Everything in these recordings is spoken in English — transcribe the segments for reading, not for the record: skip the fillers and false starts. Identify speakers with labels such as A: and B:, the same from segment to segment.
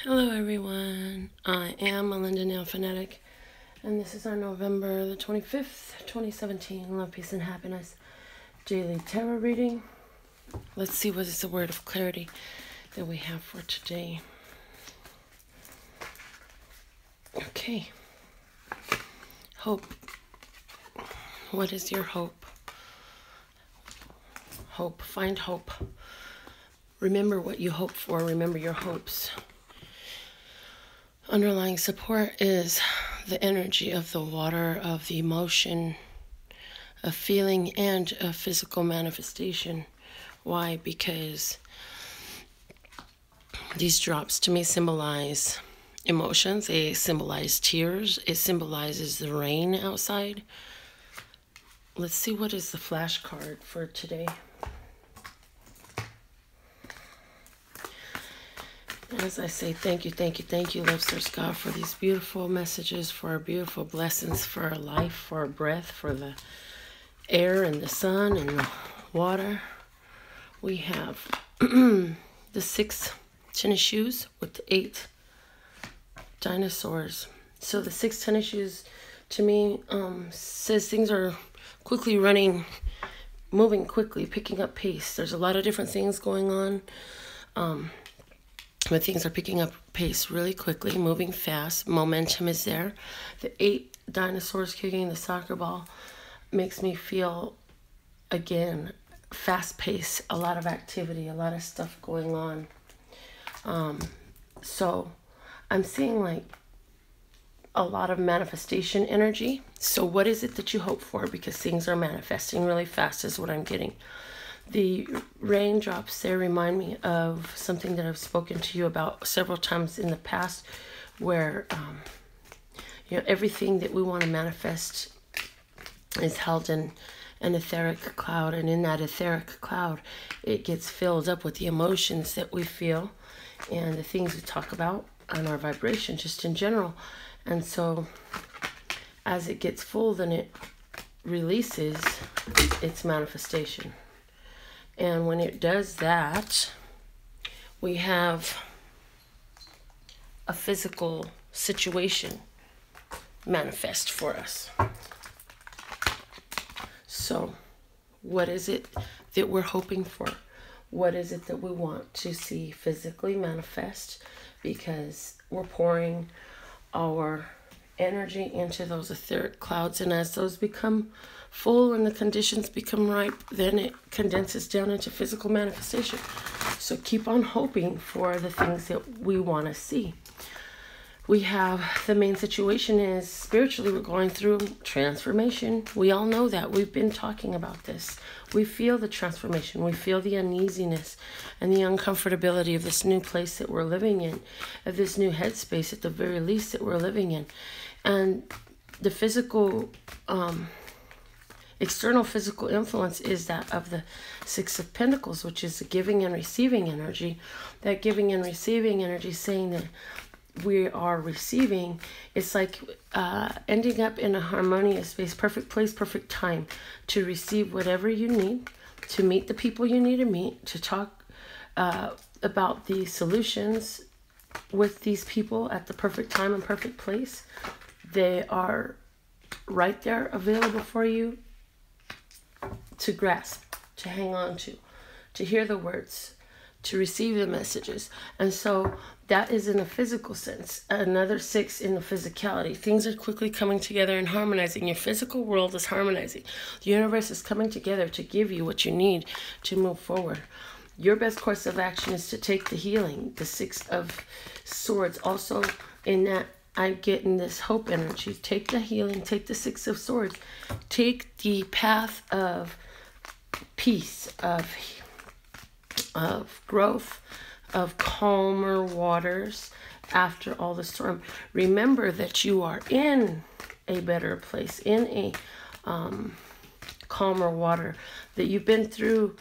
A: Hello everyone, I am Melinda NailFanatic, and this is our November the 25th, 2017 Love, Peace, and Happiness Daily Tarot reading. Let's see what is the word of clarity that we have for today. Okay, hope. What is your hope? Hope, find hope. Remember what you hope for, remember your hopes. Underlying support is the energy of the water, of the emotion, of feeling, and a physical manifestation. Why? Because these drops to me symbolize emotions. They symbolize tears. It symbolizes the rain outside. Let's see what is the flash card for today. As I say, thank you, love source God, for these beautiful messages, for our beautiful blessings, for our life, for our breath, for the air and the sun and the water. We have the 6 tennis shoes with the 8 dinosaurs. So the 6 tennis shoes to me says things are quickly running, moving quickly, picking up pace. There's a lot of different things going on. But things are picking up pace really quickly, moving fast. Momentum is there. The 8 dinosaurs kicking the soccer ball makes me feel, again, fast pace, a lot of activity, a lot of stuff going on. So I'm seeing like a lot of manifestation energy. So what is it that you hope for? Because things are manifesting really fast is what I'm getting. The raindrops there remind me of something that I've spoken to you about several times in the past, where everything that we want to manifest is held in an etheric cloud, and in that etheric cloud it gets filled up with the emotions that we feel and the things we talk about and our vibration just in general. And so as it gets full, then it releases its manifestation. And when it does that, we have a physical situation manifest for us. So, what is it that we're hoping for? What is it that we want to see physically manifest? Because we're pouring our energy into those etheric clouds, and as those become full and the conditions become ripe, then it condenses down into physical manifestation. So keep on hoping for the things that we want to see. We have the main situation is spiritually we're going through transformation. We all know that. We've been talking about this. We feel the transformation. We feel the uneasiness and the uncomfortability of this new place that we're living in, of this new headspace at the very least that we're living in. And the physical, external physical influence is that of the 6 of Pentacles, which is the giving and receiving energy. That giving and receiving energy saying that we are receiving, it's like ending up in a harmonious space, perfect place, perfect time to receive whatever you need, to meet the people you need to meet, to talk about the solutions with these people at the perfect time and perfect place. They are right there available for you to grasp, to hang on to hear the words, to receive the messages. And so that is in a physical sense. Another 6 in the physicality. Things are quickly coming together and harmonizing. Your physical world is harmonizing. The universe is coming together to give you what you need to move forward. Your best course of action is to take the healing. The 6 of Swords also in that I get in this hope energy. Take the healing, take the 6 of Swords. Take the path of peace, of growth, of calmer waters after all the storm. Remember that you are in a better place, in a calmer water, that you've been through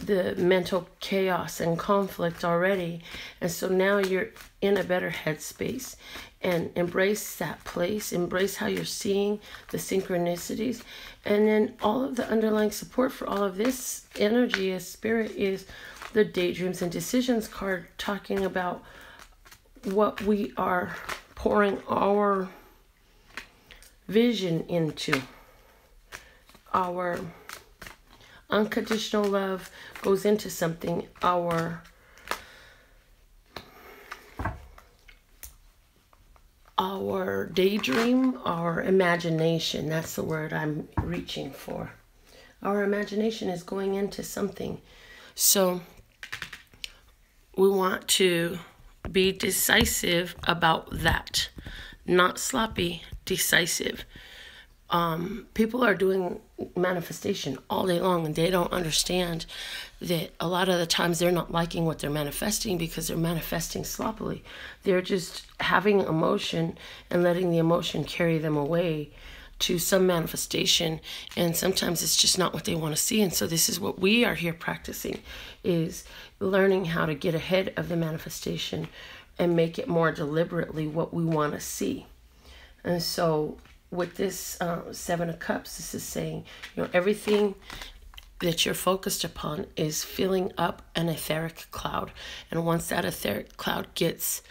A: the mental chaos and conflict already, and so now you're in a better headspace. And embrace that place, embrace how you're seeing the synchronicities, and then all of the underlying support for all of this energy as spirit is the Daydreams and Decisions card, talking about what we are pouring our vision into. Our unconditional love goes into something. Our daydream, our imagination, that's the word I'm reaching for. Our imagination is going into something. So we want to be decisive about that. Not sloppy, decisive. People are doing manifestation all day long, and they don't understand that a lot of the times they're not liking what they're manifesting because they're manifesting sloppily. They're just having emotion and letting the emotion carry them away to some manifestation, and sometimes it's just not what they want to see. And so this is what we are here practicing, is learning how to get ahead of the manifestation and make it more deliberately what we want to see. And so with this Seven of Cups, this is saying, everything that you're focused upon is filling up an etheric cloud. And once that etheric cloud gets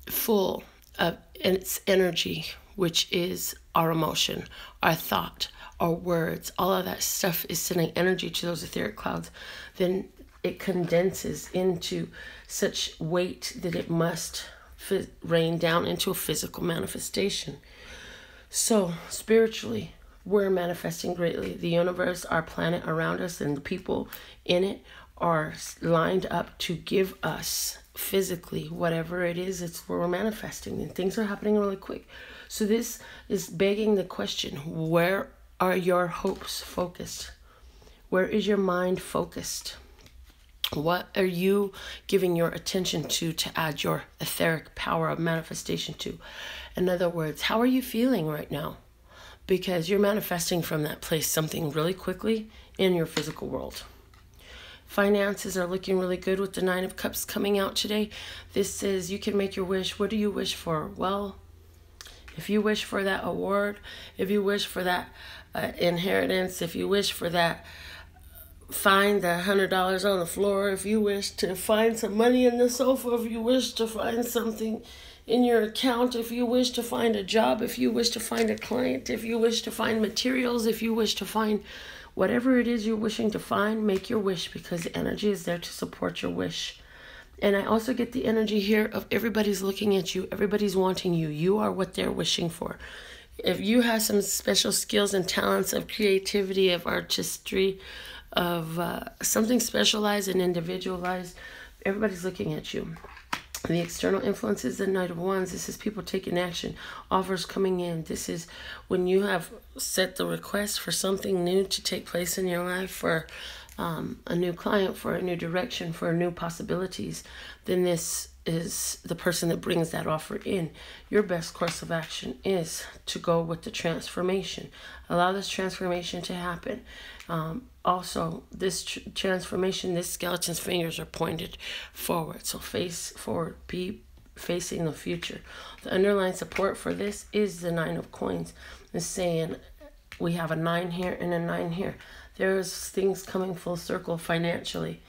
A: full of its energy, which is our emotion, our thought, our words, all of that stuff is sending energy to those etheric clouds, then it condenses into such weight that it must rain down into a physical manifestation. So spiritually, we're manifesting greatly. The universe, our planet around us, and the people in it are lined up to give us physically whatever it is it's where we're manifesting, and things are happening really quick. So this is begging the question, where are your hopes focused? Where is your mind focused? What are you giving your attention to add your etheric power of manifestation to? In other words, how are you feeling right now? Because you're manifesting from that place something really quickly in your physical world. Finances are looking really good with the Nine of Cups coming out today. This says you can make your wish. What do you wish for? Well, if you wish for that award, if you wish for that inheritance, if you wish for that, find the $100 on the floor, if you wish to find some money in the sofa, if you wish to find something in your account, if you wish to find a job, if you wish to find a client, if you wish to find materials, if you wish to find whatever it is you're wishing to find, make your wish, because the energy is there to support your wish. And I also get the energy here of everybody's looking at you. Everybody's wanting you. You are what they're wishing for. If you have some special skills and talents of creativity, of artistry, of something specialized and individualized, everybody's looking at you. The external influences, the Knight of Wands. This is people taking action, offers coming in. This is when you have set the request for something new to take place in your life, for a new client, for a new direction, for new possibilities, then this is the person that brings that offer in. Your best course of action is to go with the transformation. Allow this transformation to happen. Also, this transformation, this skeleton's fingers are pointed forward. So face forward, be facing the future. The underlying support for this is the Nine of Coins. It's saying we have a 9 here and a 9 here. There's things coming full circle financially.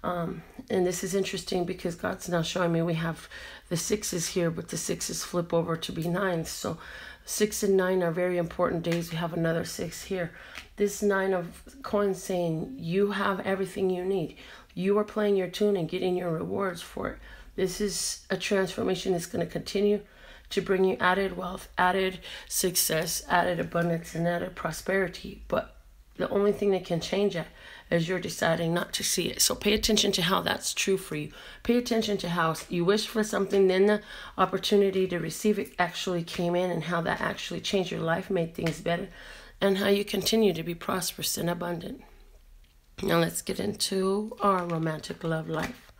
A: And this is interesting because God's now showing me we have the 6s here, but the 6s flip over to be 9s. So 6 and 9 are very important days. We have another 6 here. This 9 of Coins saying you have everything you need. You are playing your tune and getting your rewards for it. This is a transformation that's going to continue to bring you added wealth, added success, added abundance, and added prosperity. But the only thing that can change it is you're deciding not to see it. So pay attention to how that's true for you. Pay attention to how you wish for something, then the opportunity to receive it actually came in, and how that actually changed your life, made things better, and how you continue to be prosperous and abundant. Now let's get into our romantic love life.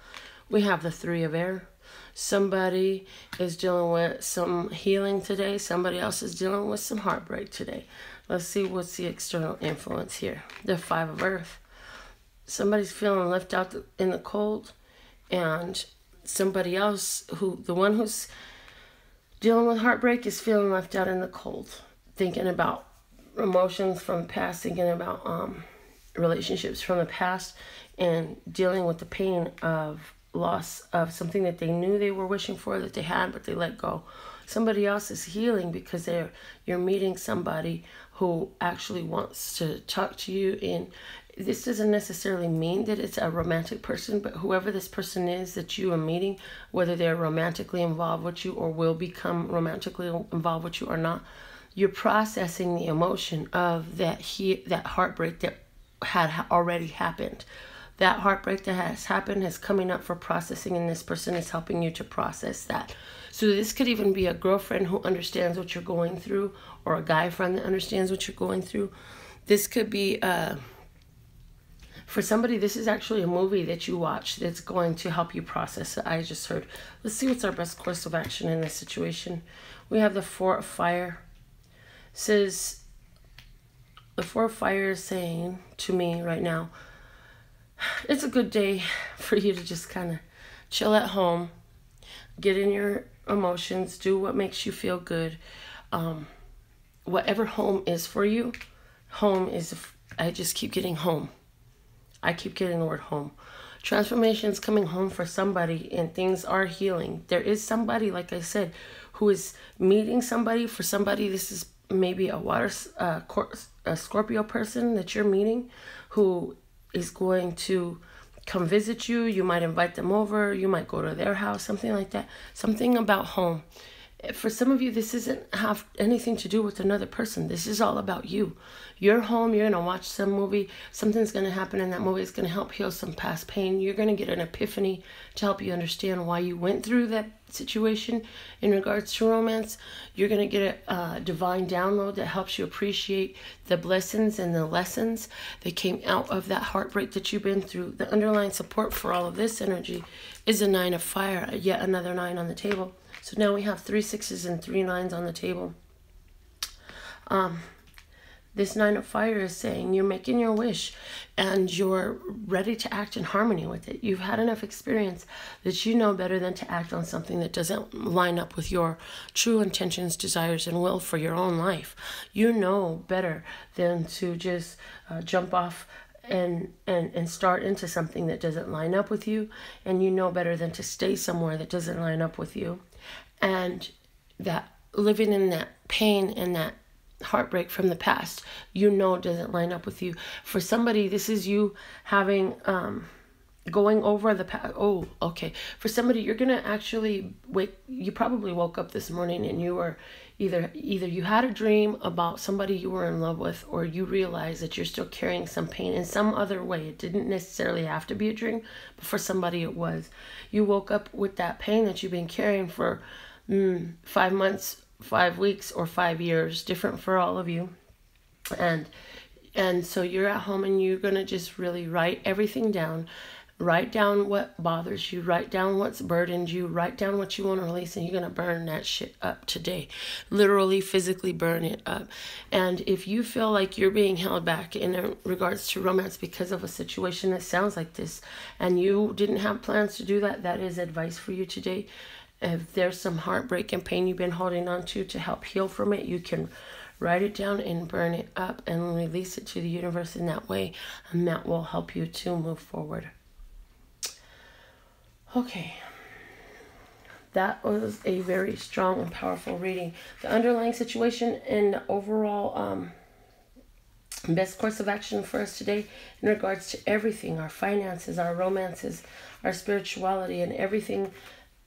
A: We have the 3 of Air. Somebody is dealing with some healing today. Somebody else is dealing with some heartbreak today. Let's see what's the external influence here. The 5 of Earth. Somebody's feeling left out in the cold, and somebody else, the one who's dealing with heartbreak, is feeling left out in the cold, thinking about emotions from the past, thinking about relationships from the past, and dealing with the pain of loss of something that they knew they were wishing for, that they had, but they let go. Somebody else is healing because you're meeting somebody who actually wants to talk to you. And this doesn't necessarily mean that it's a romantic person, but whoever this person is that you are meeting, whether they're romantically involved with you or will become romantically involved with you or not, you're processing the emotion of that heartbreak that had already happened. That heartbreak that has happened is coming up for processing, and this person is helping you to process that. So this could even be a girlfriend who understands what you're going through, or a guy friend that understands what you're going through. This could be, for somebody, this is actually a movie that you watch that's going to help you process it. I just heard. Let's see what's our best course of action in this situation. We have the Four of Fire. Says, the Four of Fire is saying to me right now, it's a good day for you to just kind of chill at home, get in your emotions, do what makes you feel good. Whatever home is for you, home is, I just keep getting home. I keep getting the word home. Transformation is coming home for somebody, and things are healing. There is somebody, like I said, who is meeting somebody. For somebody, this is maybe a Scorpio person that you're meeting, who is going to come visit you. You might invite them over. You might go to their house, something like that. Something about home. For some of you, this doesn't have anything to do with another person. This is all about you. You're home. You're going to watch some movie. Something's going to happen in that movie. It's going to help heal some past pain. You're going to get an epiphany to help you understand why you went through that situation in regards to romance. You're going to get a divine download that helps you appreciate the blessings and the lessons that came out of that heartbreak that you've been through. The underlying support for all of this energy is a 9 of fire, yet another 9 on the table. So now we have 3 6s and 3 9s on the table. This 9 of fire is saying you're making your wish and you're ready to act in harmony with it. You've had enough experience that you know better than to act on something that doesn't line up with your true intentions, desires, and will for your own life. You know better than to just jump off and start into something that doesn't line up with you. And you know better than to stay somewhere that doesn't line up with you. And that living in that pain and that heartbreak from the past, you know, doesn't line up with you. For somebody, this is you having going over the past. Oh, okay. For somebody, you're gonna actually you probably woke up this morning and you were either you had a dream about somebody you were in love with, or you realize that you're still carrying some pain in some other way. It didn't necessarily have to be a dream, but for somebody it was. You woke up with that pain that you've been carrying for 5 months, 5 weeks, or 5 years, different for all of you. And so you're at home and you're going to just really write everything down. Write down what bothers you. Write down what's burdened you. Write down what you want to release, and you're going to burn that shit up today. Literally, physically burn it up. And if you feel like you're being held back in regards to romance because of a situation that sounds like this, and you didn't have plans to do that, that is advice for you today. If there's some heartbreak and pain you've been holding on to help heal from it, you can write it down and burn it up and release it to the universe in that way, and that will help you to move forward. Okay, that was a very strong and powerful reading. The underlying situation and the overall best course of action for us today in regards to everything, our finances, our romances, our spirituality, and everything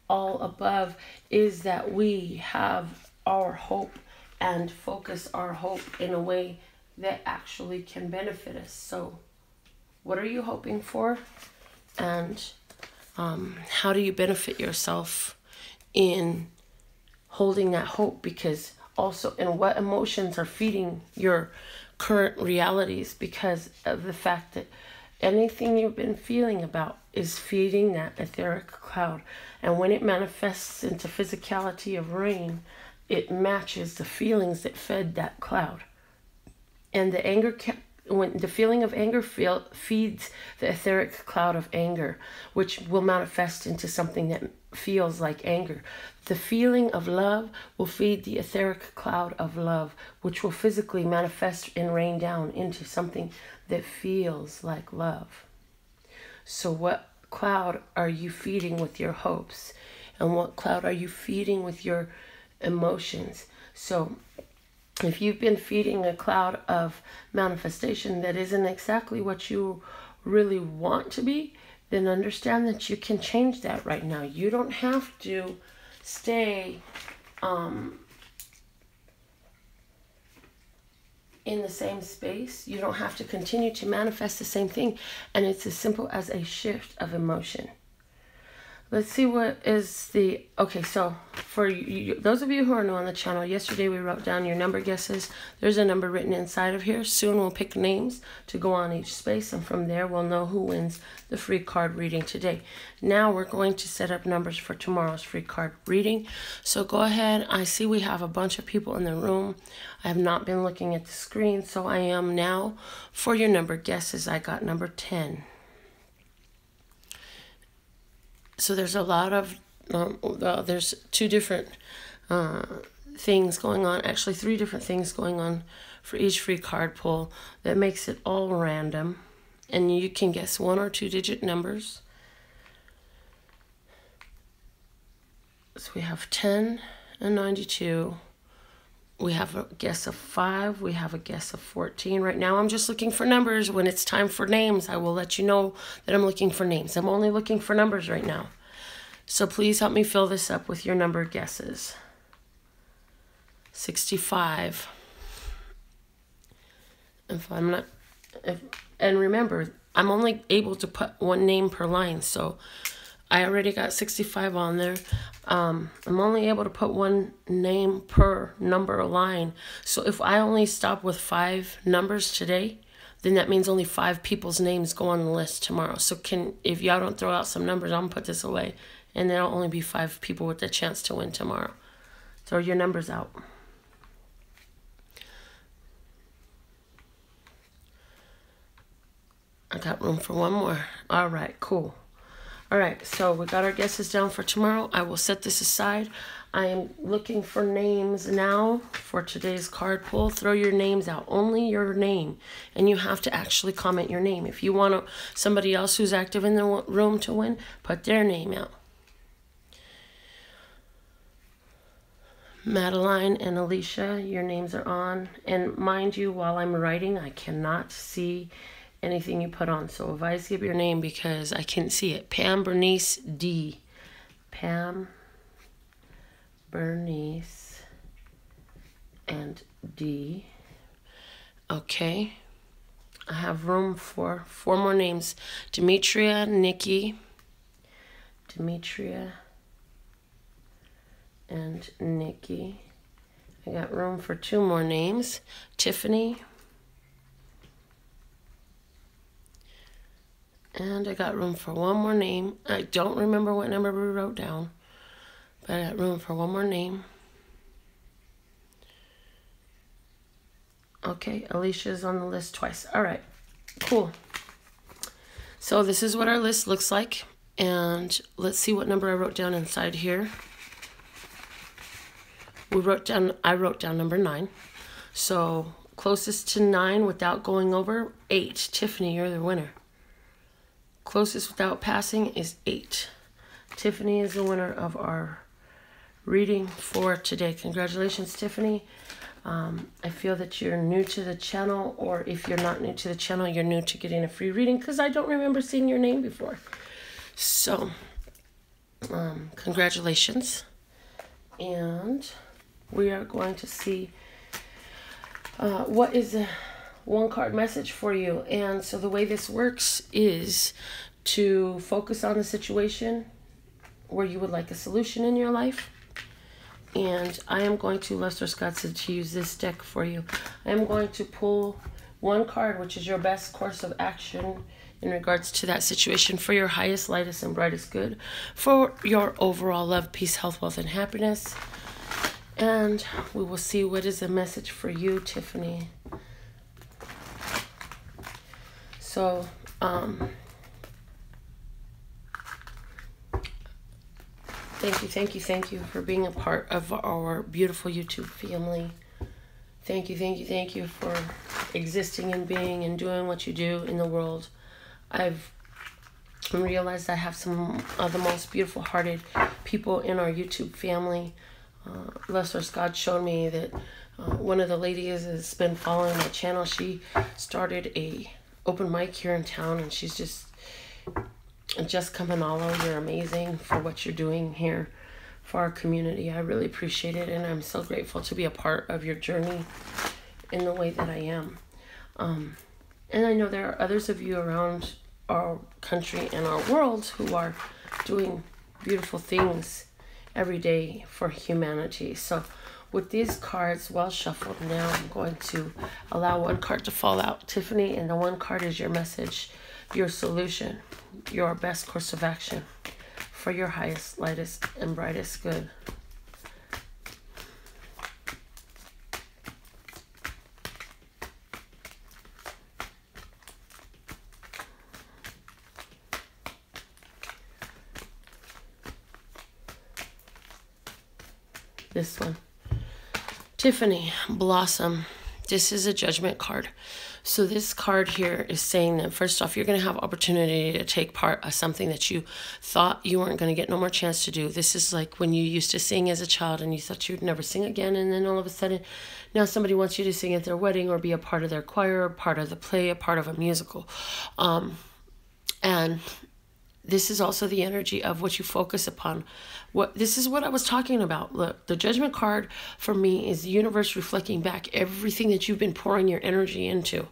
A: all above, is that we have our hope and focus our hope in a way that actually can benefit us. So what are you hoping for? And how do you benefit yourself in holding that hope? Because also, and what emotions are feeding your current realities, because of the fact that anything you've been feeling about is feeding that etheric cloud. And when it manifests into physicality of rain, it matches the feelings that fed that cloud. And the anger when the feeling of anger feeds the etheric cloud of anger, which will manifest into something that feels like anger. The feeling of love will feed the etheric cloud of love, which will physically manifest and rain down into something that feels like love. So what cloud are you feeding with your hopes? And what cloud are you feeding with your emotions? So if you've been feeding a cloud of manifestation that isn't exactly what you really want to be, then understand that you can change that right now. You don't have to stay in the same space. You don't have to continue to manifest the same thing. And it's as simple as a shift of emotion. Let's see what is the... Okay, so for you, those of you who are new on the channel, yesterday we wrote down your number guesses. There's a number written inside of here. Soon we'll pick names to go on each space, and from there we'll know who wins the free card reading today. Now we're going to set up numbers for tomorrow's free card reading. So go ahead. I see we have a bunch of people in the room. I have not been looking at the screen, so I am now. For your number guesses, I got number 10. So there's a lot of, there's two different things going on, actually 3 different things going on for each free card pull that makes it all random. And you can guess 1 or 2 digit numbers. So we have 10 and 92. We have a guess of 5. We have a guess of 14. Right now I'm just looking for numbers. When it's time for names, I will let you know that I'm looking for names. I'm only looking for numbers right now. So please help me fill this up with your number guesses. 65. And remember, I'm only able to put 1 name per line. So I already got 65 on there. I'm only able to put 1 name per number a line. So if I only stop with 5 numbers today, then that means only 5 people's names go on the list tomorrow. So if y'all don't throw out some numbers, I'm gonna put this away, and there'll only be 5 people with the chance to win tomorrow. Throw your numbers out. I got room for 1 more. All right, cool. All right, so we got our guesses down for tomorrow. I will set this aside. I am looking for names now for today's card pull. Throw your names out, only your name. And you have to actually comment your name. If you want somebody else who's active in the room to win, put their name out. Madeline and Alicia, your names are on. And mind you, while I'm writing, I cannot see anything you put on. So advise give your name because I can't see it. Pam Bernice D. Pam Bernice and D. Okay. I have room for 4 more names. Demetria, Nikki. Demetria and Nikki. I got room for 2 more names. Tiffany. And I got room for 1 more name. I don't remember what number we wrote down, but I got room for 1 more name. Okay, Alicia's on the list twice. All right, cool. So this is what our list looks like. And let's see what number I wrote down inside here. I wrote down number 9. So closest to 9 without going over, 8. Tiffany, you're the winner. Closest without passing is 8. Tiffany is the winner of our reading for today. Congratulations, Tiffany. I feel that you're new to the channel, or if you're not new to the channel, you're new to getting a free reading because I don't remember seeing your name before. So, congratulations. And we are going to see what is a 1 card message for you. And so the way this works is to focus on the situation where you would like a solution in your life. And I am going to, Lester Scott said to use this deck for you. I am going to pull 1 card, which is your best course of action in regards to that situation for your highest, lightest, and brightest good, for your overall love, peace, health, wealth, and happiness. And we will see what is the message for you, Tiffany. So, thank you for being a part of our beautiful YouTube family. Thank you for existing and being and doing what you do in the world. I've and realize I have some of the most beautiful hearted people in our YouTube family. Lester Scott showed me that one of the ladies has been following my channel. She started a open mic here in town, and she's just Kamanalo, you're amazing for what you're doing here for our community. I really appreciate it, and I'm so grateful to be a part of your journey in the way that I am. And I know there are others of you around our country and our world who are doing beautiful things every day for humanity. So with these cards well shuffled now, I'm going to allow one card to fall out, Tiffany, and the one card is your message, your solution, your best course of action for your highest, lightest, and brightest good. This one. Tiffany, Blossom. This is a judgment card. So this card here is saying that, first off, you're going to have opportunity to take part of something that you thought you weren't going to get no more chance to do. This is like when you used to sing as a child and you thought you'd never sing again, and then all of a sudden now somebody wants you to sing at their wedding or be a part of their choir, a part of the play, a part of a musical. And this is also the energy of what you focus upon. This is what I was talking about. Look, the judgment card for me is the universe reflecting back everything that you've been pouring your energy into,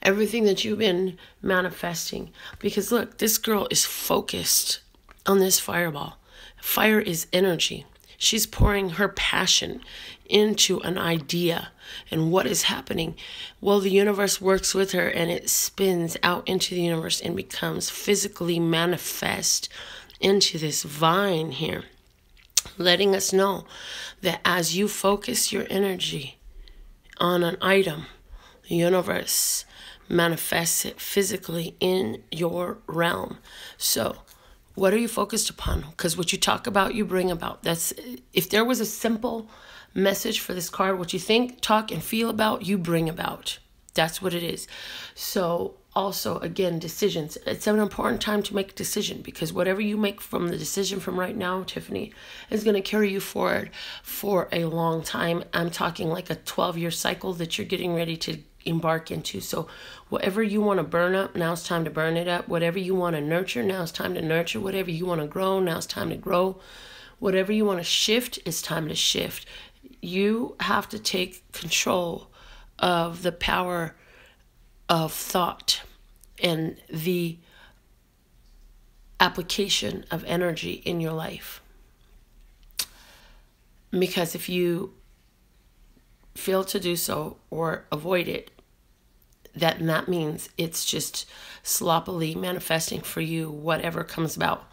A: everything that you've been manifesting. Because look, this girl is focused on this fireball. Fire is energy. She's pouring her passion into an idea. And what is happening? Well, the universe works with her and it spins out into the universe and becomes physically manifest into this vine here, letting us know that as you focus your energy on an item, the universe manifests it physically in your realm. So what are you focused upon? Because what you talk about, you bring about. That's, if there was a simple message for this card, what you think, talk, and feel about, you bring about. That's what it is. So also, again, decisions. It's an important time to make a decision, because whatever you make from the decision from right now, Tiffany, is going to carry you forward for a long time. I'm talking like a 12-year cycle that you're getting ready to embark into. So whatever you want to burn up, now it's time to burn it up. Whatever you want to nurture, now it's time to nurture. Whatever you want to grow, now it's time to grow. Whatever you want to shift, it's time to shift. You have to take control of the power of thought and the application of energy in your life. Because if you fail to do so or avoid it, that means it's just sloppily manifesting for you, whatever comes about.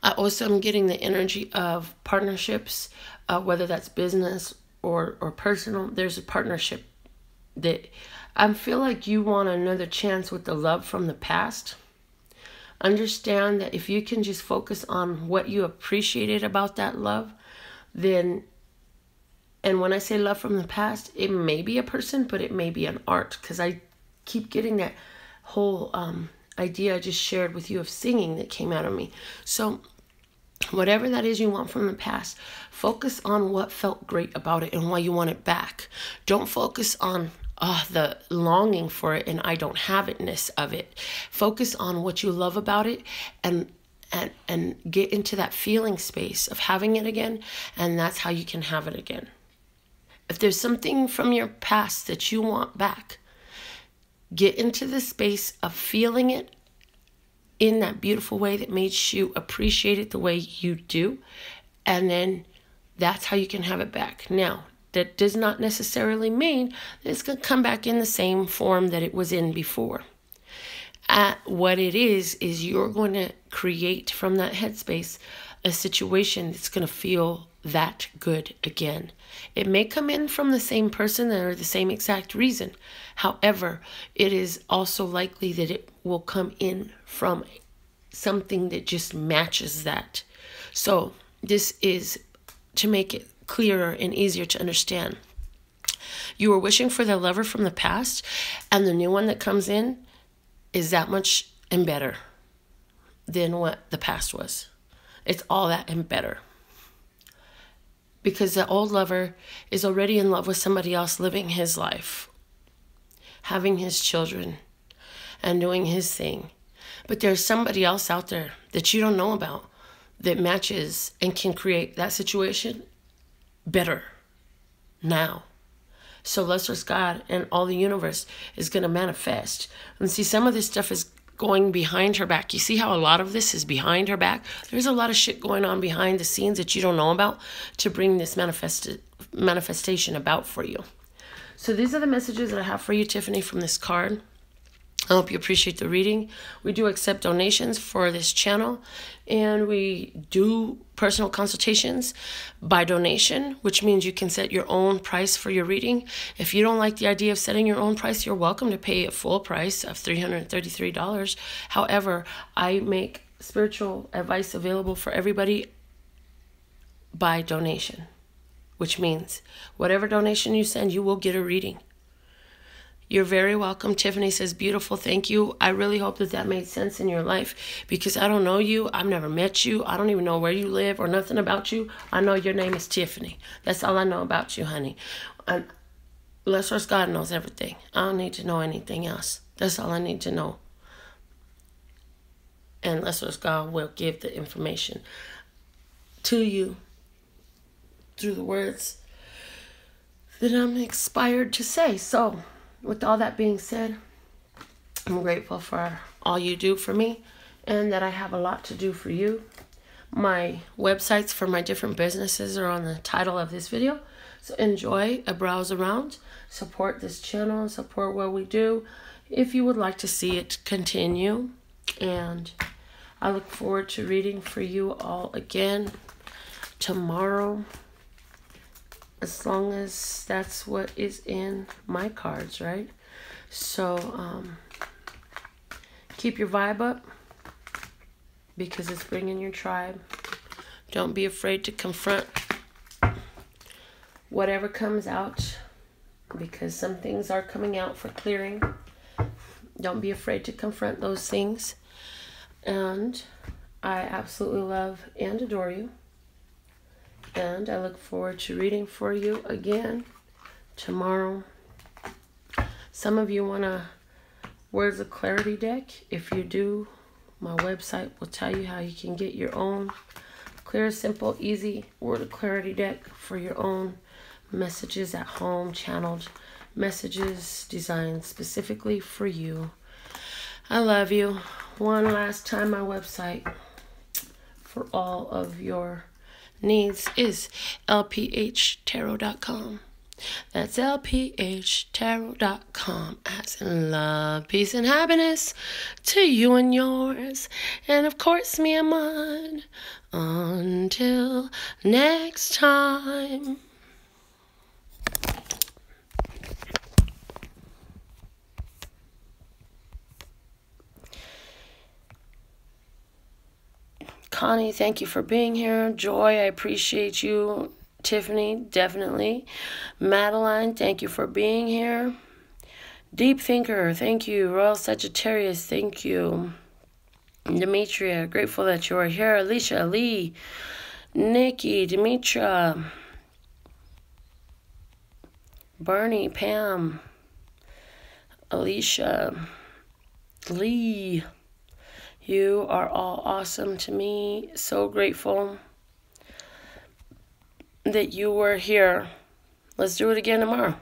A: I also am getting the energy of partnerships, whether that's business or personal. There's a partnership that I feel like you want another chance with the love from the past. Understand that if you can just focus on what you appreciated about that love, then, and when I say love from the past, it may be a person, but it may be an art, because I keep getting that whole idea I just shared with you of singing that came out of me. So whatever that is you want from the past, focus on what felt great about it and why you want it back. Don't focus on the longing for it and I don't have itness of it. Focus on what you love about it and get into that feeling space of having it again, and that's how you can have it again. If there's something from your past that you want back, get into the space of feeling it in that beautiful way that made you appreciate it the way you do, and then that's how you can have it back. Now, that does not necessarily mean that it's going to come back in the same form that it was in before. What it is you're going to create from that headspace a situation that's going to feel that good again. It may come in from the same person or the same exact reason. However, it is also likely that it will come in from something that just matches that. So this is to make it clearer and easier to understand. You were wishing for the lover from the past, and the new one that comes in is that much and better. than what the past was. It's all that and better. Because the old lover is already in love with somebody else, living his life, having his children, and doing his thing. But there's somebody else out there that you don't know about that matches and can create that situation better now. So let's trust God, and all the universe is going to manifest. And see, some of this stuff is going behind her back. You see how a lot of this is behind her back? There's a lot of shit going on behind the scenes that you don't know about to bring this manifestation about for you. So these are the messages that I have for you, Tiffany, from this card. I hope you appreciate the reading. We do accept donations for this channel, and we do personal consultations by donation, which means you can set your own price for your reading. If you don't like the idea of setting your own price, you're welcome to pay a full price of $333. However, I make spiritual advice available for everybody by donation, which means whatever donation you send, you will get a reading. You're very welcome. Tiffany says, beautiful, thank you. I really hope that that made sense in your life, because I don't know you. I've never met you. I don't even know where you live or nothing about you. I know your name is Tiffany. That's all I know about you, honey. And bless us, God knows everything. I don't need to know anything else. That's all I need to know. And bless us, God will give the information to you through the words that I'm inspired to say. So, with all that being said, I'm grateful for all you do for me, and that I have a lot to do for you. My websites for my different businesses are on the title of this video. So enjoy a browse around, support this channel, and support what we do if you would like to see it continue. And I look forward to reading for you all again tomorrow, as long as that's what is in my cards, right? So keep your vibe up, because it's bringing your tribe. Don't be afraid to confront whatever comes out, because some things are coming out for clearing. Don't be afraid to confront those things. And I absolutely love and adore you. And I look forward to reading for you again tomorrow. Some of you want a Words of Clarity deck. If you do, my website will tell you how you can get your own clear, simple, easy Word of Clarity deck for your own messages at home, channeled messages designed specifically for you. I love you. One last time, my website for all of your needs is lphtarot.com. That's lphtarot.com. As in love, peace, and happiness to you and yours, and of course me and mine. Until next time. Connie, thank you for being here. Joy, I appreciate you. Tiffany, definitely. Madeline, thank you for being here. Deep Thinker, thank you. Royal Sagittarius, thank you. Demetria, grateful that you are here. Alicia, Lee, Nikki, Demetra, Bernie, Pam, Alicia, Lee. You are all awesome to me. So grateful that you were here. Let's do it again tomorrow.